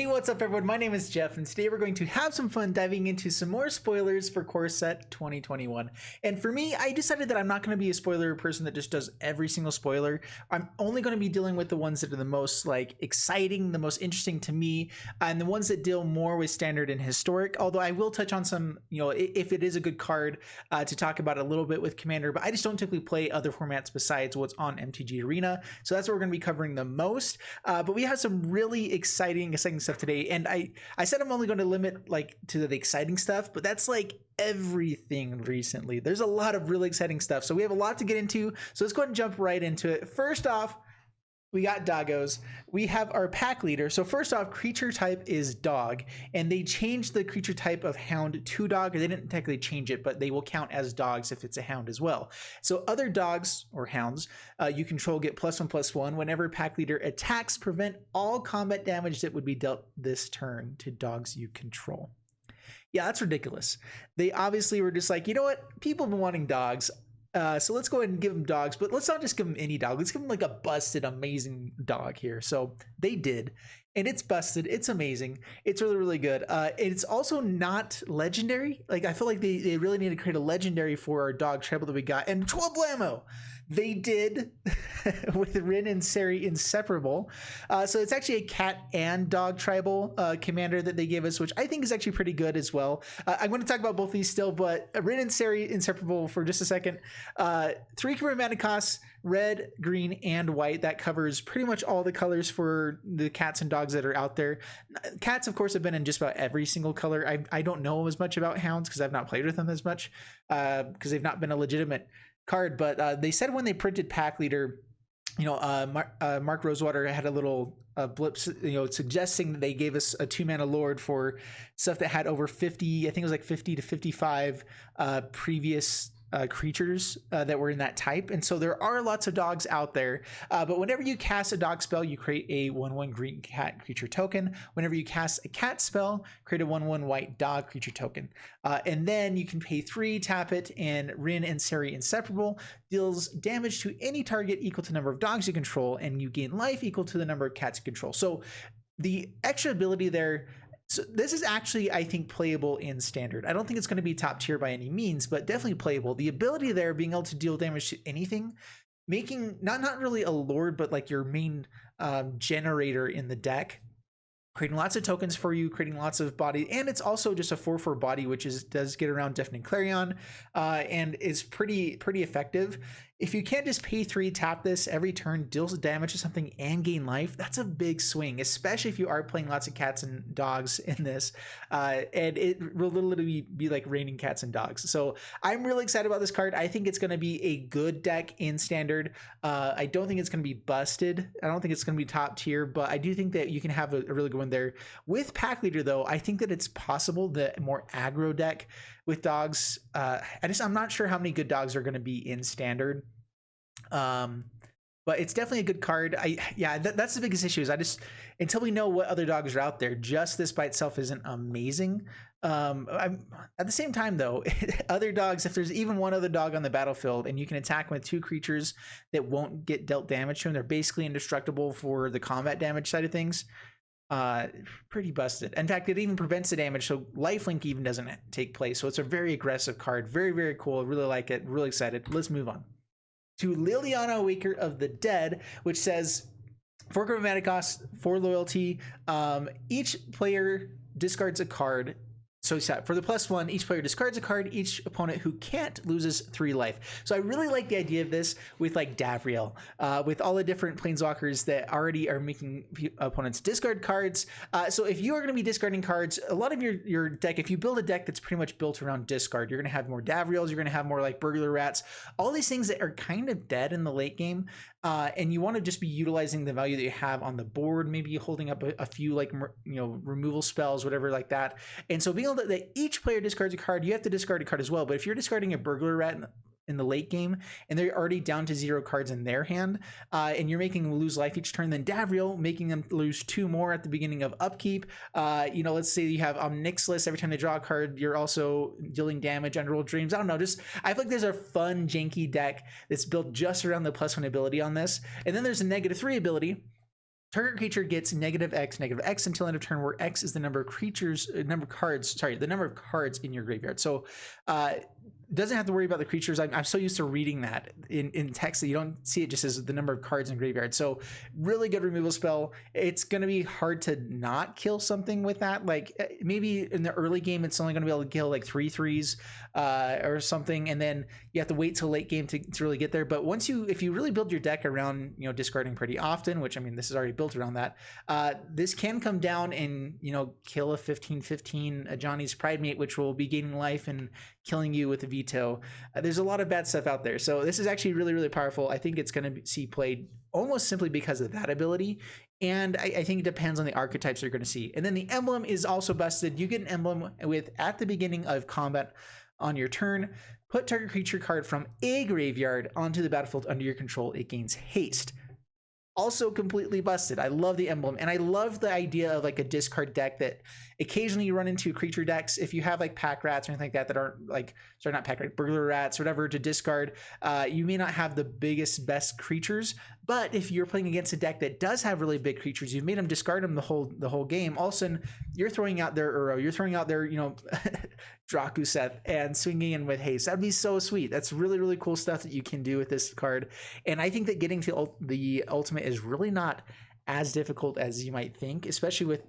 Hey, what's up everyone? My name is Jeff and today we're going to have some fun diving into some more spoilers for Core Set 2021. And for me, I decided that I'm not going to be a spoiler person that just does every single spoiler. I'm only going to be dealing with the ones that are the most exciting, the most interesting to me, and the ones that deal more with standard and historic. Although I will touch on some, if it is a good card to talk about a little bit with Commander, but I just don't typically play other formats besides what's on MTG Arena. So that's what we're going to be covering the most. But we have some really exciting stuff today, and I said I'm only going to limit to the exciting stuff, but that's everything recently. There's a lot of really exciting stuff, so we have a lot to get into, so let's go ahead and jump right into it. First off, we got doggos. We have our pack leader. So first off, creature type is dog, and they changed the creature type of hound to dog, or they didn't technically change it, but they will count as dogs if it's a hound as well. So other dogs or hounds you control get +1/+1 whenever pack leader attacks. Prevent all combat damage that would be dealt this turn to dogs you control. Yeah, that's ridiculous. They obviously were just like, you know what? People have been wanting dogs. So let's go ahead and give them dogs, but let's not just give them any dog. Let's give them a busted, amazing dog here. So they did, and it's busted. It's amazing. It's really, really good. It's also not legendary. I feel like they really need to create a legendary for our dog tribal that we got. And Blammo! They did with Rin and Seri inseparable. So it's actually a cat and dog tribal commander that they gave us, which I think is actually pretty good as well. I'm going to talk about both of these still, but Rin and Seri inseparable for just a second. 3 Chromatic Costs, red, green, and white. That covers pretty much all the colors for the cats and dogs that are out there. Cats, of course, have been in just about every single color. I don't know as much about hounds because I've not played with them as much because they've not been a legitimate card, but they said when they printed pack leader, Mark Rosewater had a little blip, suggesting that they gave us a 2-mana lord for stuff that had over 50, I think it was 50 to 55 previous creatures that were in that type. And so there are lots of dogs out there, but whenever you cast a dog spell, you create a 1/1 green cat creature token. Whenever you cast a cat spell, create a 1/1 white dog creature token, and then you can pay 3, tap it, and Rin and Seri inseparable deals damage to any target equal to the number of dogs you control, and you gain life equal to the number of cats you control. So the extra ability there. So this is actually, I think, playable in standard. I don't think it's going to be top tier by any means, but definitely playable. The ability there, being able to deal damage to anything, making not really a lord, but your main generator in the deck, creating lots of tokens for you, creating lots of body, and it's also just a 4/4 body, which does get around Deafening Clarion, and is pretty effective. If you can't just pay 3, tap this every turn, deals damage to something, and gain life, that's a big swing, especially if you are playing lots of cats and dogs in this, and it will literally be like raining cats and dogs. So I'm really excited about this card. I think it's going to be a good deck in standard. I don't think it's going to be busted. I don't think it's going to be top tier, but I do think that you can have a really good one there. With pack leader, though, I think that it's possible that more aggro deck with dogs, I'm not sure how many good dogs are going to be in standard, but it's definitely a good card. That's the biggest issue, is until we know what other dogs are out there, just this by itself isn't amazing. At the same time, though, other dogs, if there's even one other dog on the battlefield and you can attack with 2 creatures that won't get dealt damage to them, they're basically indestructible for the combat damage side of things. Pretty busted. In fact, it even prevents the damage, so lifelink even doesn't take place. So it's a very aggressive card. Very, very cool. I really like it. Really excited. Let's move on to Liliana, Waker of the Dead, which says 4 Chromatic Cost, 4 loyalty. Each player discards a card. So for the +1, each player discards a card. Each opponent who can't loses 3 life. So I really like the idea of this with Davriel, with all the different planeswalkers that already are making opponents discard cards. So if you are going to be discarding cards, a lot of your deck, if you build a deck that's pretty much built around discard, you're going to have more Davriels, you're going to have more Burglar Rats, all these things that are kind of dead in the late game. And you want to just be utilizing the value that you have on the board, maybe holding up a few removal spells, whatever like that. And so being able that each player discards a card, you have to discard a card as well. But if you're discarding a Burglar Rat in the late game and they're already down to 0 cards in their hand, and you're making them lose life each turn, then Davriel making them lose 2 more at the beginning of upkeep. Let's say you have Omnixilus, every time they draw a card, you're also dealing damage, Underworld Dreams. I don't know, I feel like there's a fun janky deck that's built just around the +1 ability on this. And then there's a -3 ability Target creature gets -X until end of turn, where X is the number of creatures, the number of cards in your graveyard. So doesn't have to worry about the creatures. I'm so used to reading that in text that you don't see it just as the number of cards in graveyard. So really good removal spell. It's going to be hard to not kill something with that. Like maybe in the early game, it's only going to be able to kill like 3/3s or something. And then you have to wait till late game to really get there. But if you really build your deck around, discarding pretty often, which I mean, this is already built around that, this can come down and, kill a 15/15 Johnny's Pridemate, which will be gaining life and killing you with a Vito. There's a lot of bad stuff out there. So this is actually really, really powerful. I think it's going to see played almost simply because of that ability. And I think it depends on the archetypes you're going to see. And then the emblem is also busted. You get an emblem with, at the beginning of combat on your turn, put target creature card from a graveyard onto the battlefield under your control. It gains haste. Also completely busted. I love the emblem, and I love the idea of like a discard deck that occasionally you run into creature decks. If you have like pack rats or anything like that aren't like, sorry, not pack rat, burglar rats or whatever to discard, you may not have the best creatures, but if you're playing against a deck that does have really big creatures, you've made them discard them the whole game. All of a sudden, you're throwing out their Uro, you're throwing out their Drakuseth and swinging in with haste. That'd be so sweet. That's really, really cool stuff that you can do with this card. And I think that getting to the ultimate is really not as difficult as you might think, especially with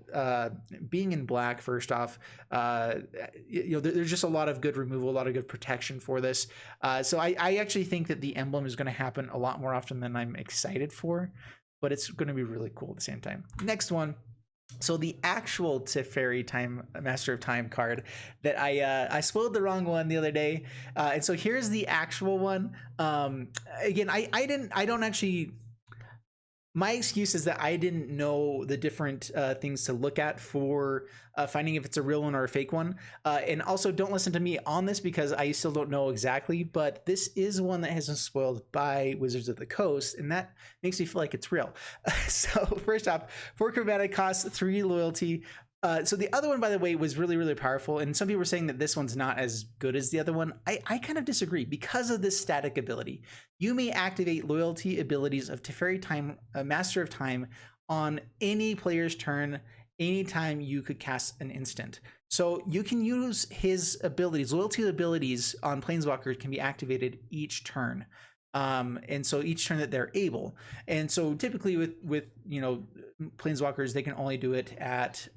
being in black. First off, there's just a lot of good removal, a lot of good protection for this. So I actually think that the emblem is going to happen a lot more often than I'm excited for, but it's going to be really cool at the same time. Next one. So the actual Teferi Master of Time card that I spoiled the wrong one the other day, and so here's the actual one. Again, I don't actually. My excuse is that I didn't know the different things to look at for finding if it's a real one or a fake one. And also don't listen to me on this because I still don't know exactly, but this is one that has been spoiled by Wizards of the Coast, and that makes me feel like it's real. So first off, 4 Chromatic Cost, 3 loyalty. So the other one, by the way, was really, really powerful. And some people were saying that this one's not as good as the other one. I kind of disagree because of this static ability. You may activate loyalty abilities of Teferi Master of Time on any player's turn, anytime you could cast an instant. So you can use his abilities, loyalty abilities on Planeswalkers can be activated each turn. And so each turn that they're able, and so typically with Planeswalkers, they can only do it at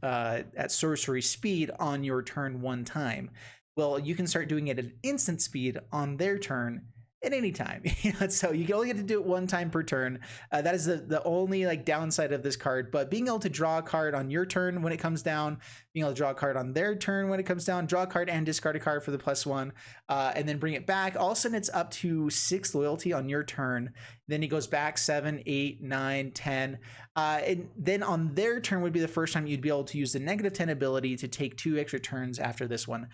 sorcery speed on your turn one time. Well, you can start doing it at instant speed on their turn at any time. So you can only get to do it one time per turn. That is the only like downside of this card. But being able to draw a card on your turn when it comes down, being able to draw a card on their turn when it comes down, draw a card and discard a card for the +1, and then bring it back. All of a sudden, it's up to 6 loyalty on your turn. Then he goes back 7, 8, 9, 10. And then on their turn would be the first time you'd be able to use the -10 ability to take 2 extra turns after this one,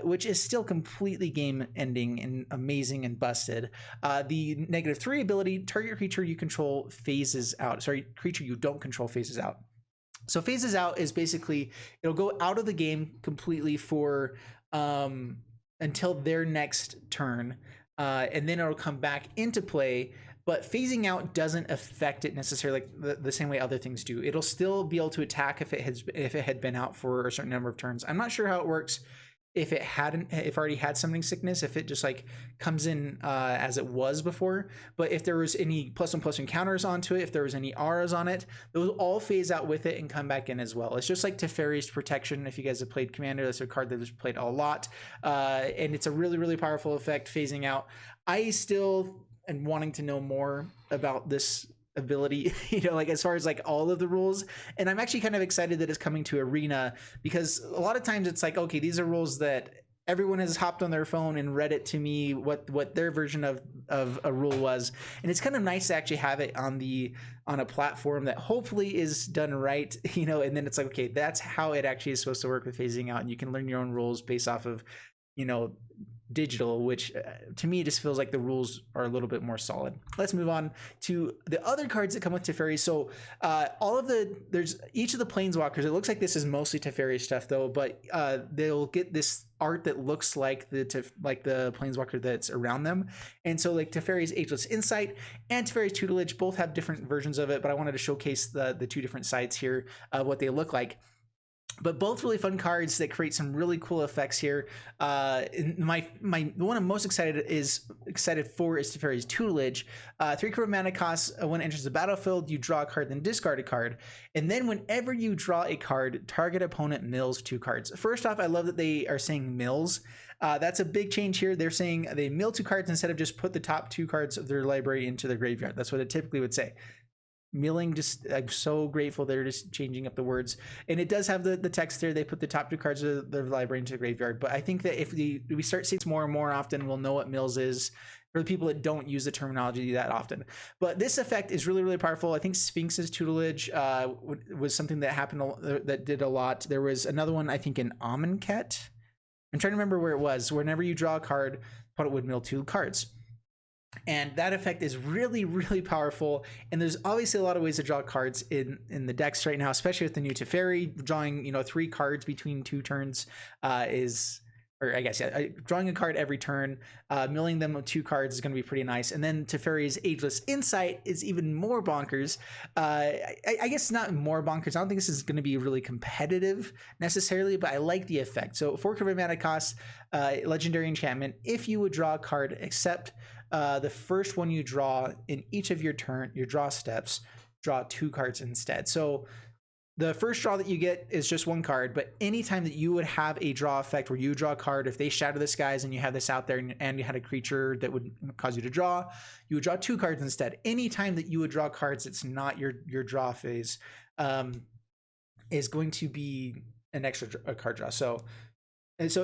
which is still completely game ending and amazing and busted. The -3 ability, target creature you control phases out. Sorry, creature you don't control phases out. So phases out is basically it'll go out of the game completely for until their next turn, and then it'll come back into play. But phasing out doesn't affect it necessarily like the same way other things do. It'll still be able to attack if it had been out for a certain number of turns. I'm not sure how it works if it already had summoning sickness, if it just like comes in as it was before. But if there was any +1/+1 counters onto it, if there was any auras on it, those all phase out with it and come back in as well. It's just like Teferi's Protection. If you guys have played Commander, that's a card that was played a lot, and it's a really, really powerful effect phasing out. I still am wanting to know more about this ability, like as far as like all of the rules, and I'm actually kind of excited that it's coming to Arena, because a lot of times it's like, okay, these are rules that everyone has hopped on their phone and read it to me what their version of a rule was, and it's kind of nice to actually have it on a platform that hopefully is done right, and then it's like, okay, that's how it actually is supposed to work with phasing out, and you can learn your own rules based off of digital, which to me just feels like the rules are a little bit more solid. Let's move on to the other cards that come with Teferi. So there's each of the planeswalkers. It looks like this is mostly Teferi stuff though, but they'll get this art that looks like the planeswalker that's around them. And so like Teferi's Ageless Insight and Teferi's Tutelage both have different versions of it, but I wanted to showcase the two different sides here of what they look like. But both really fun cards that create some really cool effects here. The one I'm most excited for is Teferi's Tutelage. 3 Chromatic Cost. When it enters the battlefield, you draw a card, then discard a card. And then whenever you draw a card, target opponent mills 2 cards. First off, I love that they are saying mills. That's a big change here. They're saying they mill 2 cards instead of just put the top 2 cards of their library into the graveyard. That's what it typically would say. Milling, just I'm so grateful they're just changing up the words, and it does have the text there. They put the top 2 cards of their library into the graveyard, but I think that if we start seeing this more and more often, we'll know what mills is for the people that don't use the terminology that often. But this effect is really, really powerful. I think Sphinx's Tutelage was something that happened that did a lot. There was another one, I think, in Amonkhet. I'm trying to remember where it was. Whenever you draw a card, opponent would mill 2 cards. And that effect is really, really powerful. And there's obviously a lot of ways to draw cards in the decks right now, especially with the new Teferi. Drawing 3 cards between 2 turns drawing a card every turn, milling them with 2 cards is going to be pretty nice. And then Teferi's Ageless Insight is even more bonkers. I guess not more bonkers. I don't think this is going to be really competitive necessarily, but I like the effect. So 4 Chromatic Cost, legendary enchantment. If you would draw a card, except the first one you draw in each of your draw steps, draw 2 cards instead. So the first draw that you get is just 1 card, but anytime that you would have a draw effect where you draw a card, if they Shatter the Skies and you have this out there and you had a creature that would cause you to draw, you would draw 2 cards instead. Anytime that you would draw cards, it's not your draw phase, is going to be an extra card draw. So it's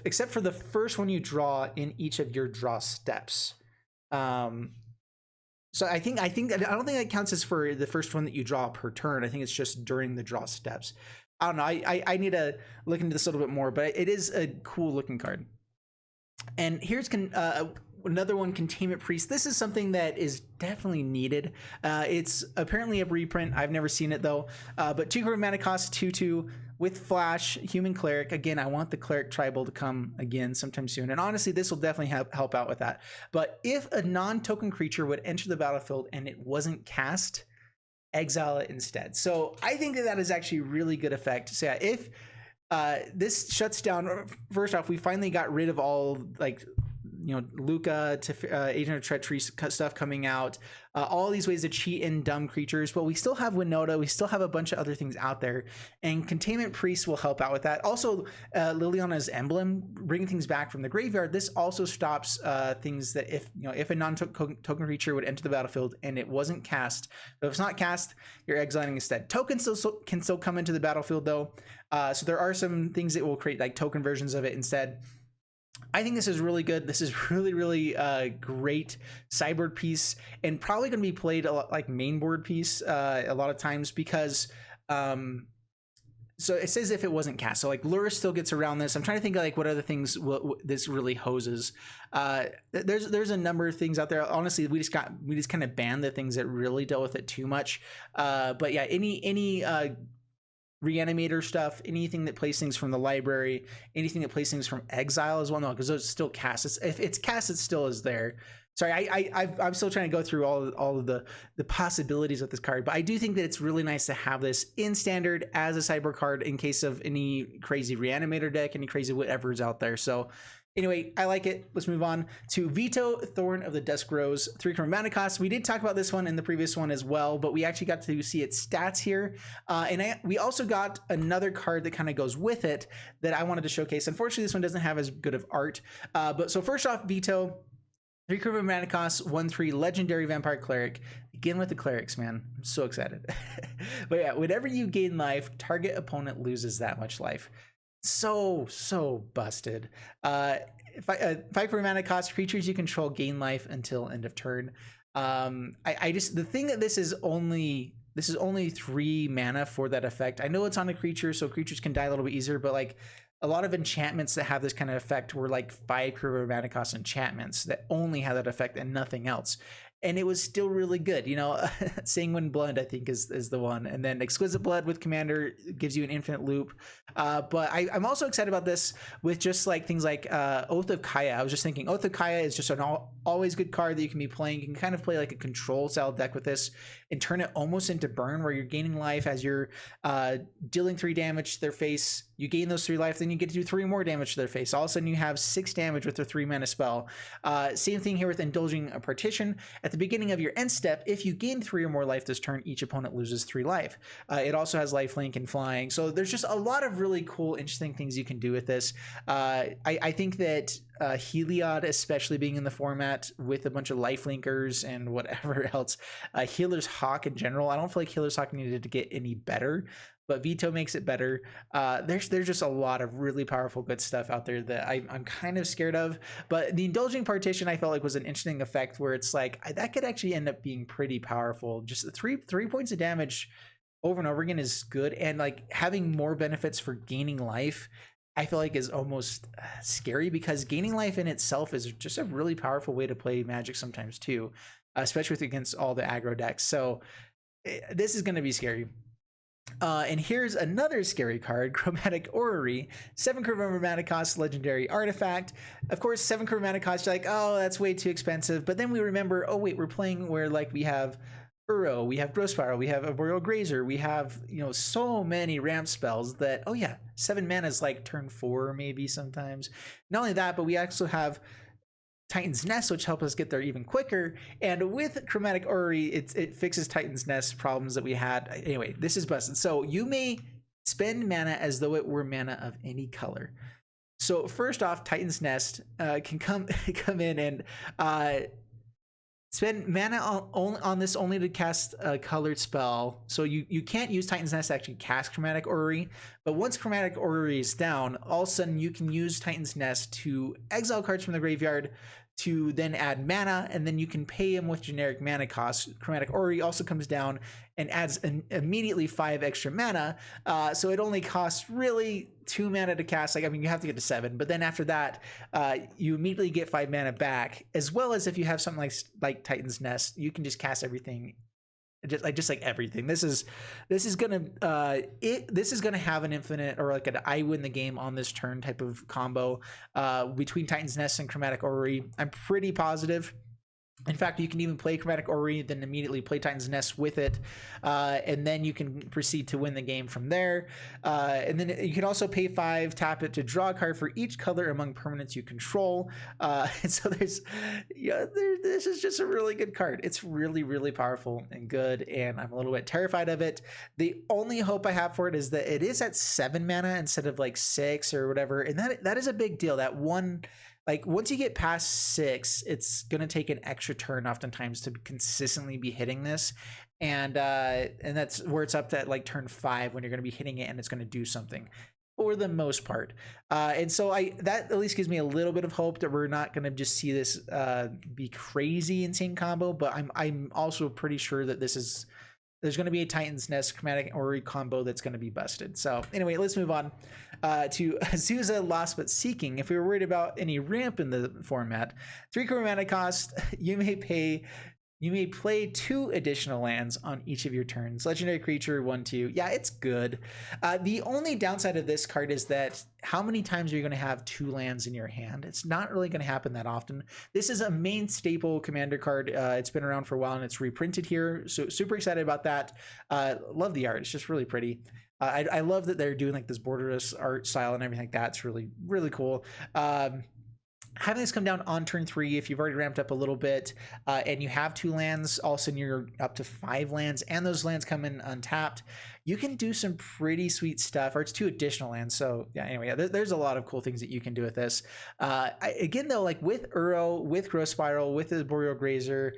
except for the first one you draw in each of your draw steps. So I don't think that counts as for the first one that you draw per turn. I think it's just during the draw steps. I don't know. I need to look into this a little bit more, but it is a cool looking card. And here's another one, Containment Priest. This is something that is definitely needed. It's apparently a reprint. I've never seen it though. But 2 Chromatic Cost, 2/2 with Flash, Human Cleric. Again, I want the Cleric Tribal to come again sometime soon. And honestly, this will definitely help out with that. But if a non-token creature would enter the battlefield and it wasn't cast, exile it instead. So I think that is actually a really good effect. So yeah, if this shuts down, first off, we finally got rid of all Luca, Agent of Treachery stuff coming out, all these ways to cheat in dumb creatures, but we still have Winota, we still have a bunch of other things out there, and Containment Priest will help out with that. Also, Liliana's Emblem, bringing things back from the graveyard. This also stops things that if a non-token creature would enter the battlefield and it wasn't cast, but if it's not cast, you're exiling instead. Tokens can still come into the battlefield though, so there are some things that will create like token versions of it instead. I think this is really good. This is really, really great sideboard piece, and probably going to be played a lot like main board piece a lot of times because so it says if it wasn't cast. So like Lura still gets around this. I'm trying to think of like what other things this really hoses. There's a number of things out there. Honestly, we just kind of banned the things that really dealt with it too much. But yeah, any Reanimator stuff, anything that plays things from the library, anything that plays things from exile as well. No, because those still cast. If it's cast, it still is there. Sorry, I'm still trying to go through all of the possibilities of this card, but I do think that it's really nice to have this in standard as a sideboard card in case of any crazy Reanimator deck, any crazy whatever's out there. So anyway, I like it. Let's move on to Vito, Thorn of the Dusk Rose, 3 Chromatic Cost. We did talk about this one in the previous one as well, but we actually got to see its stats here. We also got another card that kind of goes with it that I wanted to showcase. Unfortunately, this one doesn't have as good of art. So first off, Vito, 3 Chromatic Cost, 1/3 Legendary Vampire Cleric. Again with the clerics, man. I'm so excited. But yeah, whenever you gain life, target opponent loses that much life. So busted. 5 Chromatic Cost, creatures you control gain life until end of turn. The thing that this is only 3 mana for that effect. I know it's on a creature, so creatures can die a little bit easier, but like a lot of enchantments that have this kind of effect were like 5 Chromatic Cost enchantments that only have that effect and nothing else. And it was still really good, you know. Sanguine Blood, I think, is the one, and then Exquisite Blood with Commander gives you an infinite loop. But I'm also excited about this with just like things like Oath of Kaya. I was just thinking Oath of Kaya is just an always good card that you can be playing. You can kind of play like a control style deck with this and turn it almost into burn, where you're gaining life as you're dealing 3 damage to their face. You gain those 3 life, then you get to do 3 more damage to their face. All of a sudden you have 6 damage with their 3 mana spell. Same thing here with Indulging a Partition. At the beginning of your end step, if you gain 3 or more life this turn, each opponent loses 3 life. It also has lifelink and flying. So there's just a lot of really cool, interesting things you can do with this. I think that Heliod, especially being in the format with a bunch of lifelinkers and whatever else, Healer's Hawk in general, I don't feel like Healer's Hawk needed to get any better, but Vito makes it better. There's just a lot of really powerful good stuff out there that I'm kind of scared of. But the Indulging Partition I felt like was an interesting effect where it's like that could actually end up being pretty powerful. Just 3 points of damage over and over again is good, and like having more benefits for gaining life I feel like is almost scary, because gaining life in itself is just a really powerful way to play Magic sometimes too, especially against all the aggro decks. So this is going to be scary. And here's another scary card, Chromatic Ori, 7 Chromatic Cost legendary artifact. Of course, 7 Chromatic Cost, you're like, oh, that's way too expensive. But then we remember, oh wait, we're playing where like we have Uro, we have Growth Spiral, we have Arboreal Grazer, we have, you know, so many ramp spells that, oh yeah, 7 mana is like turn 4 maybe sometimes. Not only that, but we also have Titan's Nest, which help us get there even quicker. And with Chromatic Ori, it fixes Titan's Nest problems that we had. Anyway, this is busted. So you may spend mana as though it were mana of any color. So first off, Titan's Nest can come in and spend mana on this only to cast a colored spell. So you can't use Titan's Nest to actually cast Chromatic Ori, but once Chromatic Ori is down, all of a sudden you can use Titan's Nest to exile cards from the graveyard to then add mana, and then you can pay him with generic mana costs. Chromatic Ori also comes down and adds immediately 5 extra mana, so it only costs really 2 mana to cast. Like, I mean, you have to get to 7, but then after that, you immediately get 5 mana back, as well as if you have something like Titan's Nest, you can just cast everything. Just like everything. This is gonna have an infinite, or like an I win the game on this turn type of combo between Titan's Nest and Chromatic Ori. I'm pretty positive. In fact, you can even play Chromatic Ori, then immediately play Titan's Nest with it, and then you can proceed to win the game from there. And then you can also pay 5, tap it to draw a card for each color among permanents you control. And so this is just a really good card. It's really, really powerful and good, and I'm a little bit terrified of it. The only hope I have for it is that it is at 7 mana instead of like 6 or whatever, and that is a big deal. That one. Like, once you get past 6, it's going to take an extra turn oftentimes to consistently be hitting this. And that's where it's up to like turn 5 when you're going to be hitting it and it's going to do something for the most part. And so that at least gives me a little bit of hope that we're not going to just see this be crazy insane combo. But I'm also pretty sure that there's going to be a Titan's Nest Chromatic Ori combo that's going to be busted. So anyway, let's move on to Azusa Lost But Seeking. If we were worried about any ramp in the format, 3 Chromatic Cost, you may play 2 additional lands on each of your turns. Legendary creature, 1/2. Yeah, it's good. The only downside of this card is that how many times are you going to have 2 lands in your hand? It's not really going to happen that often. This is a main staple commander card. It's been around for a while and it's reprinted here. So super excited about that. Love the art. It's just really pretty. I love that they're doing like this borderless art style and everything like that. It's really, really cool. Having this come down on turn 3, if you've already ramped up a little bit and you have 2 lands, all of a sudden you're up to 5 lands, and those lands come in untapped, you can do some pretty sweet stuff. Or it's 2 additional lands. So yeah, anyway, there's a lot of cool things that you can do with this. Again, though, like with Uro, with Growth Spiral, with the Boreal Grazer,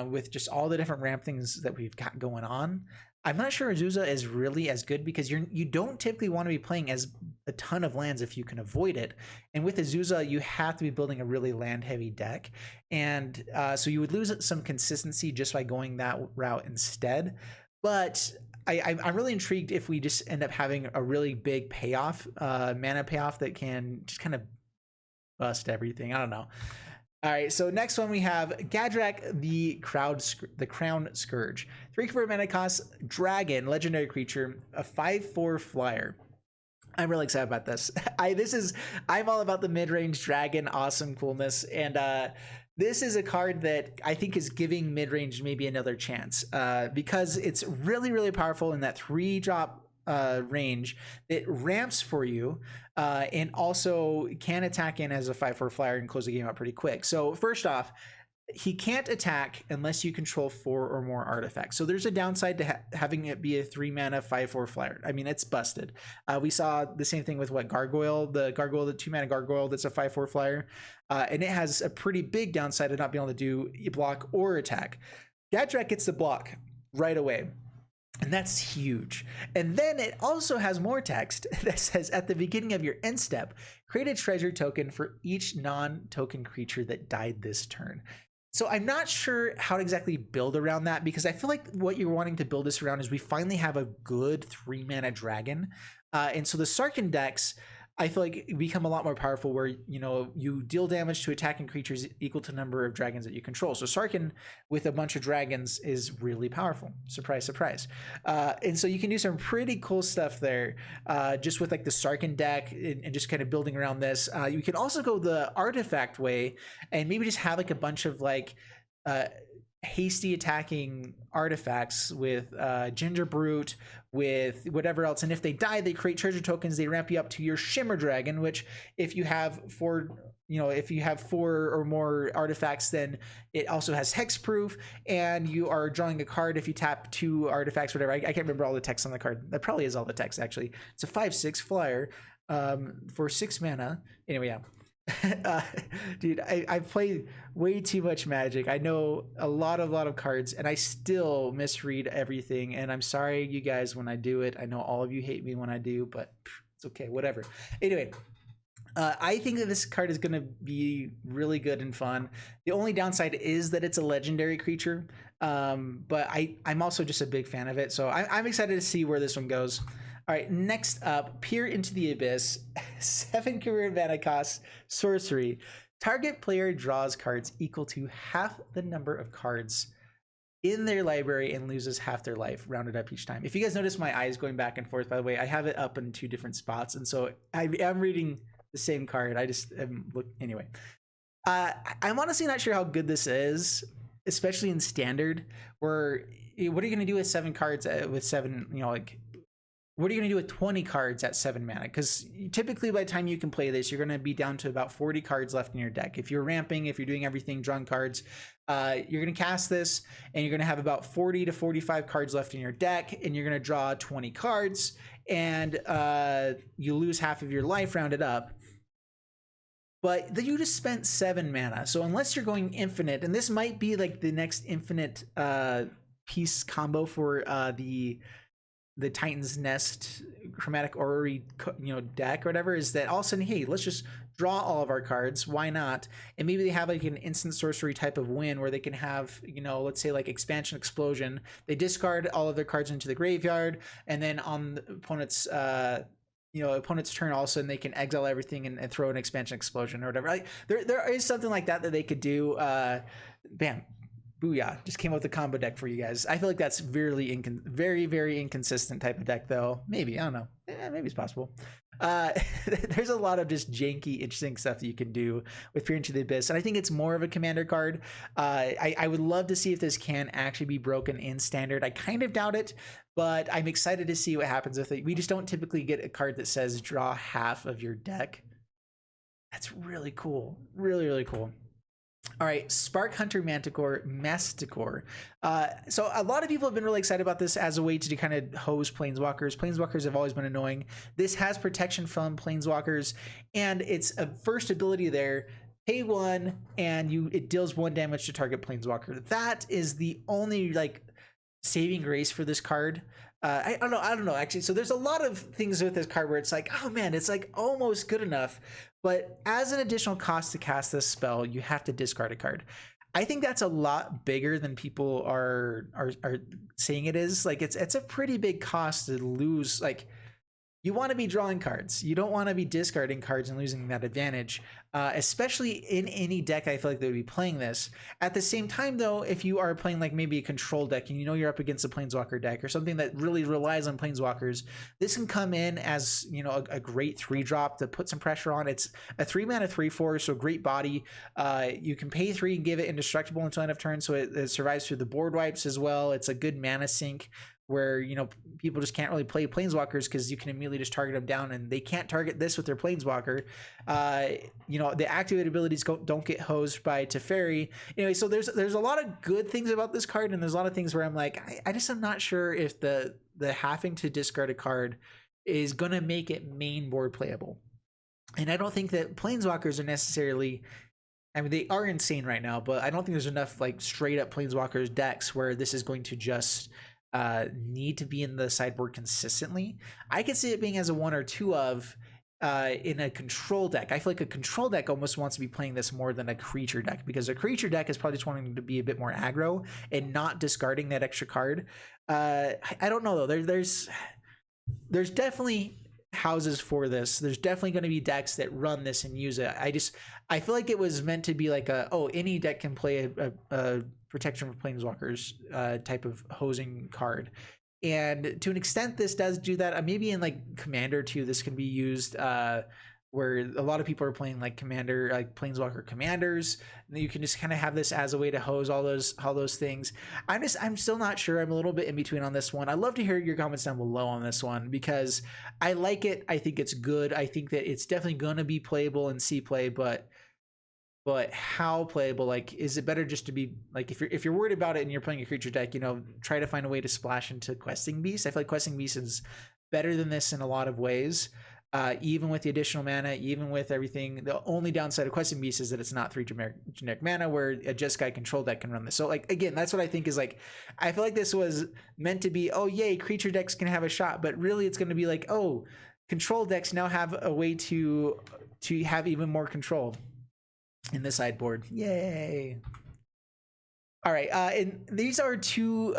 with just all the different ramp things that we've got going on, I'm not sure Azusa is really as good, because you don't typically want to be playing as a ton of lands if you can avoid it. And with Azusa, you have to be building a really land-heavy deck. And so you would lose some consistency just by going that route instead. But I'm really intrigued if we just end up having a really big payoff, mana payoff that can just kind of bust everything. I don't know. All right, so next one we have Gadrak, the Crown Scourge. 3 convert mana cost, dragon, legendary creature, a 5/4 flyer. I'm really excited about this. I'm all about the mid-range dragon awesome coolness, and this is a card that I think is giving mid-range maybe another chance because it's really, really powerful in that 3-drop range. It ramps for you and also can attack in as a 5/4 flyer and close the game out pretty quick. So first off, he can't attack unless you control 4 or more artifacts. So there's a downside to having it be a 3-mana 5/4 flyer. I mean, it's busted. We saw the same thing with Gargoyle, the 2-mana Gargoyle that's a 5/4 flyer. And it has a pretty big downside of not being able to do block or attack. Gadrak gets the block right away. And that's huge. And then it also has more text that says at the beginning of your end step, create a treasure token for each non-token creature that died this turn. So I'm not sure how to exactly build around that, because I feel like what you're wanting to build this around is we finally have a good 3-mana dragon. And so the Sarkhan decks, I feel like become a lot more powerful where, you know, you deal damage to attacking creatures equal to the number of dragons that you control. So Sarkhan with a bunch of dragons is really powerful. Surprise, surprise. And so you can do some pretty cool stuff there just with like the Sarkhan deck and just kind of building around this. You can also go the artifact way and maybe just have like a bunch of like hasty attacking artifacts with Ginger Brute, with whatever else, and if they die, they create treasure tokens. They ramp you up to your Shimmer Dragon, which if you have 4 or more artifacts, then it also has hexproof, and you are drawing a card if you tap 2 artifacts, whatever. I can't remember all the text on the card. That probably is all the text actually. It's a 5/6 flyer for 6 mana. Anyway, yeah. Dude, I play way too much Magic. I know a lot of cards, and I still misread everything, and I'm sorry you guys when I do it. I know all of you hate me when I do, but it's okay, whatever. Anyway, I think that this card is going to be really good and fun. The only downside is that it's a legendary creature, but I'm also just a big fan of it, so I'm excited to see where this one goes. All right, next up, Peer into the Abyss. 7 career mana cost, sorcery. Target player draws cards equal to half the number of cards in their library and loses half their life, rounded up each time. If you guys notice my eyes going back and forth, by the way, I have it up in 2 different spots, and so I'm reading the same card. I just look anyway. I'm honestly not sure how good this is, especially in standard. Where what are you going to do with 7 cards with 7? You know, like, what are you going to do with 20 cards at 7 mana? Because typically by the time you can play this, you're going to be down to about 40 cards left in your deck. If you're ramping, if you're doing everything, drawing cards, you're going to cast this, and you're going to have about 40 to 45 cards left in your deck, and you're going to draw 20 cards, and you lose half of your life rounded up. But you just spent 7 mana. So unless you're going infinite, and this might be like the next infinite piece combo for the Titan's Nest Chromatic Ori, deck or whatever, is that all of a sudden, hey, let's just draw all of our cards. Why not? And maybe they have like an instant sorcery type of win where they can have, let's say like Expansion Explosion. They discard all of their cards into the graveyard, and then on the opponent's opponent's turn, all of a sudden they can exile everything and throw an Expansion Explosion or whatever. Like there is something like that they could do. Bam. Booyah, just came out with a combo deck for you guys. I feel like that's very inconsistent type of deck, though. Maybe, I don't know. Maybe it's possible. There's a lot of just janky, interesting stuff that you can do with Peer into the Abyss, and I think it's more of a commander card. I would love to see if this can actually be broken in standard. I kind of doubt it, but I'm excited to see what happens with it. We just don't typically get a card that says draw half of your deck. That's really cool. Really, really cool. All right, Spark Hunter Masticore. So a lot of people have been really excited about this as a way to kind of hose Planeswalkers. Planeswalkers have always been annoying. This has protection from Planeswalkers, and it's a first ability there. Pay 1, and it deals 1 damage to target Planeswalker. That is the only saving grace for this card. I don't know actually. So there's a lot of things with this card where it's like, oh man, it's like almost good enough. But as an additional cost to cast this spell, you have to discard a card. I think that's a lot bigger than people are saying it is. Like it's a pretty big cost to lose. Like you want to be drawing cards. You don't want to be discarding cards and losing that advantage, especially in any deck. I feel like they would be playing this. At the same time, though, if you are playing like maybe a control deck and you know you're up against a Planeswalker deck or something that really relies on Planeswalkers, this can come in as, you know, a great 3-drop to put some pressure on. It's a 3-mana 3/4, so great body. You can pay 3 and give it indestructible until end of turn, so it survives through the board wipes as well. It's a good mana sink where, you know, people just can't really play Planeswalkers because you can immediately just target them down, and they can't target this with their Planeswalker. You know, the activated abilities don't get hosed by Teferi. Anyway, so there's a lot of good things about this card, and there's a lot of things where I'm like, I just am not sure if the having to discard a card is gonna make it main board playable. And I don't think that Planeswalkers are necessarily, I mean, they are insane right now, but I don't think there's enough like straight up Planeswalkers decks where this is going to just need to be in the sideboard consistently. I could see it being as a 1 or 2 of in a control deck. I feel like a control deck almost wants to be playing this more than a creature deck, because a creature deck is probably just wanting to be a bit more aggro and not discarding that extra card. I don't know though. There's definitely houses for this. There's definitely going to be decks that run this and use it. I feel like it was meant to be like any deck can play a protection for Planeswalkers type of hosing card, and to an extent this does do that. Maybe in like Commander too, this can be used where a lot of people are playing like Commander, like Planeswalker commanders, and you can just kind of have this as a way to hose all those things. I'm still not sure. I'm a little bit in between on this one. I'd love to hear your comments down below on this one, because I like it. I think it's good. I think that it's definitely going to be playable and see play, but how playable? Like, is it better just to be like, if you're worried about it and you're playing a creature deck, you know, try to find a way to splash into Questing Beast. I feel like Questing Beast is better than this in a lot of ways. Even with the additional mana, even with everything. The only downside of Questing Beast is that it's not 3 generic mana, where a Jeskai control deck can run this. So like, again, that's what I think is like, I feel like this was meant to be, oh yay, creature decks can have a shot, but really it's going to be like, oh, control decks now have a way to have even more control in the sideboard. Yay. All right, and these are 2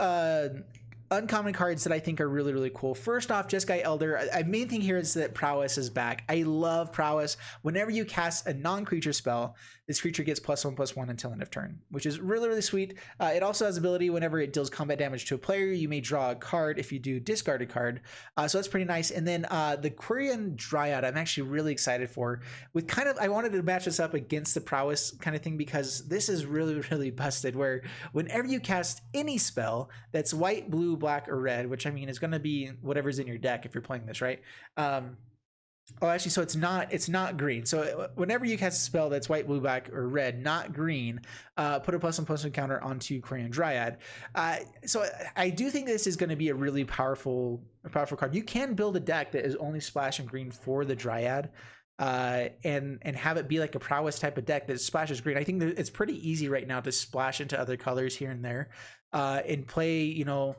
uncommon cards that I think are really, really cool. First off, Jeskai Elder. Main thing here is that Prowess is back. I love Prowess. Whenever you cast a non-creature spell, this creature gets +1/+1 until end of turn, which is really, really sweet. It also has ability whenever it deals combat damage to a player, you may draw a card. If you do, discard a card. So that's pretty nice. And then the Quirion Dryad, I'm actually really excited for. With kind of, I wanted to match this up against the Prowess kind of thing, because this is really, really busted, where whenever you cast any spell that's white, blue, black, or red, which I mean is going to be whatever's in your deck if you're playing this, right? Oh, actually, so it's not green. So whenever you cast a spell that's white, blue, black, or red, not green, put a +1/+1 counter onto Quirion Dryad. So I do think this is going to be a really powerful card. You can build a deck that is only splashing green for the Dryad, and have it be like a Prowess type of deck that splashes green. I think that it's pretty easy right now to splash into other colors here and there, and play, you know,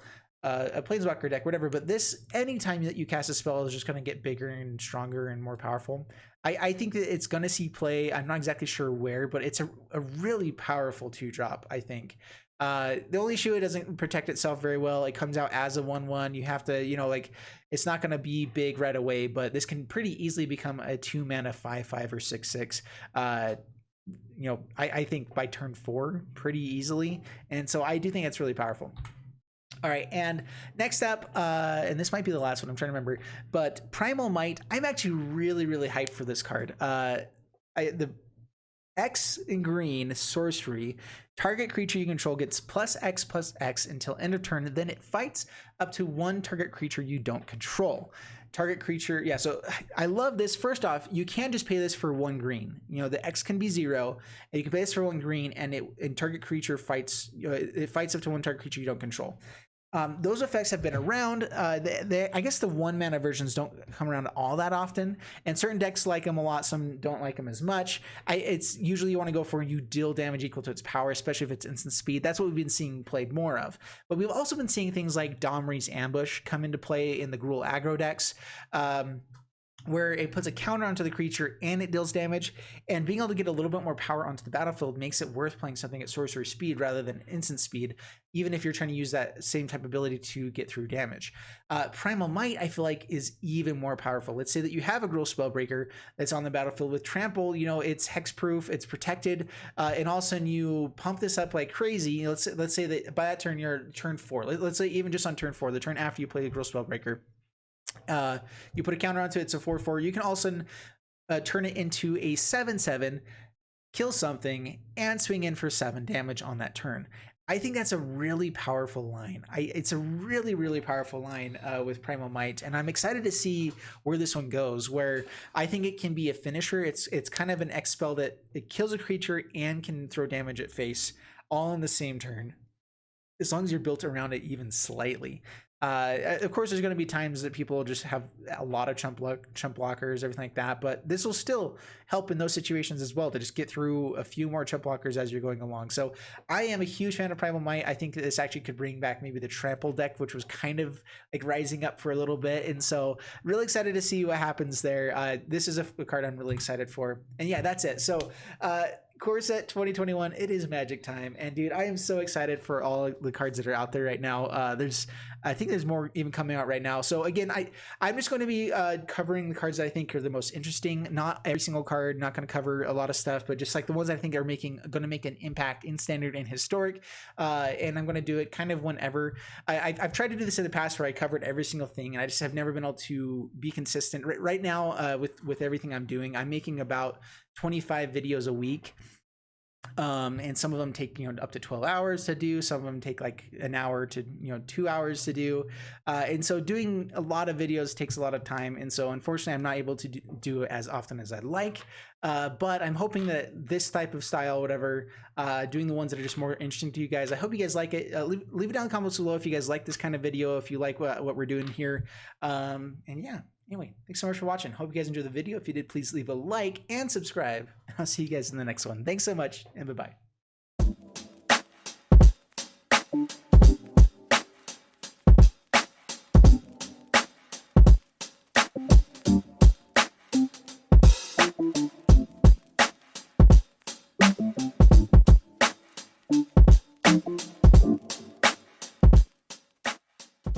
a Planeswalker deck, whatever. But this, anytime that you cast a spell, is just going to get bigger and stronger and more powerful. I think that it's going to see play. I'm not exactly sure where, but it's a really powerful 2-drop, I think. The only issue, it doesn't protect itself very well. It comes out as a 1/1. You have to, you know, like, it's not going to be big right away, but this can pretty easily become a 2-mana 5/5 or 6/6. You know, I think by turn 4 pretty easily. And so I do think it's really powerful. All right, and next up, and this might be the last one, I'm trying to remember, but Primal Might. I'm actually really, really hyped for this card. The X in green sorcery, target creature you control gets +X/+X until end of turn, then it fights up to 1 target creature you don't control. Target creature, yeah, so I love this. First off, you can just pay this for 1 green. You know, the X can be 0, and you can pay this for 1 green, and target creature fights, you know, it fights up to 1 target creature you don't control. Those effects have been around. I guess the 1-mana versions don't come around all that often, and certain decks like them a lot, some don't like them as much. It's usually you want to go for, you deal damage equal to its power, especially if it's instant speed. That's what we've been seeing played more of. But we've also been seeing things like Domri's Ambush come into play in the Gruul aggro decks. where it puts a counter onto the creature and it deals damage, and being able to get a little bit more power onto the battlefield makes it worth playing something at sorcerer speed rather than instant speed, even if you're trying to use that same type of ability to get through damage. Primal Might, I feel like, is even more powerful. Let's say that you have a Gruul Spellbreaker that's on the battlefield with Trample, you know, it's hexproof, it's protected, and all of a sudden you pump this up like crazy. Let's say that by that turn, you're turn 4. Let's say even just on turn 4, the turn after you play the Gruul Spellbreaker, you put a counter onto it, it's a 4/4. You can also turn it into a 7/7, kill something, and swing in for 7 damage on that turn. I think that's a really powerful line. It's a really powerful line with Primal Might, and I'm excited to see where this one goes, where I think it can be a finisher. It's kind of an X spell that it kills a creature and can throw damage at face all in the same turn, as long as you're built around it even slightly. Of course, there's going to be times that people just have a lot of chump blockers, everything like that, but this will still help in those situations as well, to just get through a few more chump blockers as you're going along. So I am a huge fan of Primal Might. I think that this actually could bring back maybe the trample deck, which was kind of like rising up for a little bit, and so really excited to see what happens there. This is a card I'm really excited for, and yeah, that's it. So Core Set 2021, it is Magic time, and dude, I am so excited for all the cards that are out there right now. I think there's more even coming out right now. So again, I'm just going to be covering the cards that I think are the most interesting. Not every single card, not going to cover a lot of stuff, but just like the ones I think are going to make an impact in Standard and Historic. And I'm going to do it kind of whenever. I've tried to do this in the past where I covered every single thing, and I just have never been able to be consistent. Right now, with everything I'm doing, I'm making about 25 videos a week. And some of them take, you know, up to 12 hours to do. Some of them take like an hour to, you know, 2 hours to do. And so doing a lot of videos takes a lot of time. And so unfortunately, I'm not able to do it as often as I'd like. But I'm hoping that this type of style, whatever, doing the ones that are just more interesting to you guys, I hope you guys like it. Leave it down in the comments below if you guys like this kind of video, if you like what we're doing here. And yeah. Anyway, thanks so much for watching. Hope you guys enjoyed the video. If you did, please leave a like and subscribe. I'll see you guys in the next one. Thanks so much, and bye-bye.